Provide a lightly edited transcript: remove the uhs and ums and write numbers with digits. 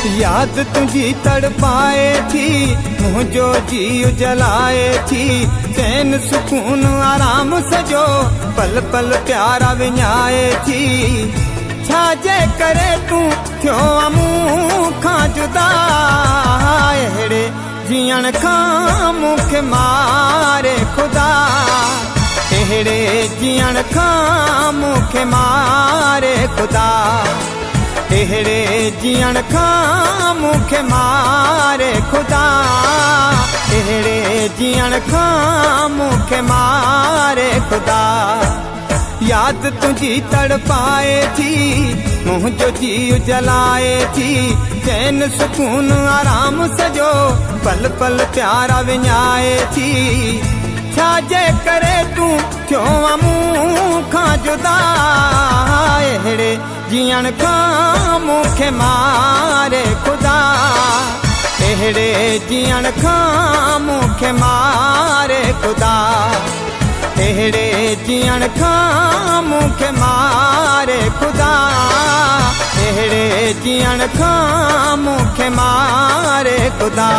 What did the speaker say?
याद तुझी तड़पाए थी, मुझो जी जलाए थी। चैन सुकून आराम सजो पल पल प्यारा विञाए थी। छाजे करे तू थियो मूं खां जुदा, अहिड़े जीअण खां मूंखे मारे खुदा। अहिड़े जीअण खां मूंखे मारे खुदा। अहिड़े जीअण खां मूंखे मारे खुदा। अहिड़े जीअण खां मूंखे मारे खुदा। याद तुझी तड़पाए थी, मुझो जी जलाए थी। चैन सुकून आराम सजो पल पल प्यारा विञाए थी। छाजे करे तू थियो मूं खां जुदा, अहिड़े जीअण खां मूंखे मारे खुदा। अहिड़े जीअण खां मूंखे मारे खुदा। अहिड़े जीअण खां मूंखे मारे खुदा। अहिड़े जीअण खां मूंखे मारे खुदा।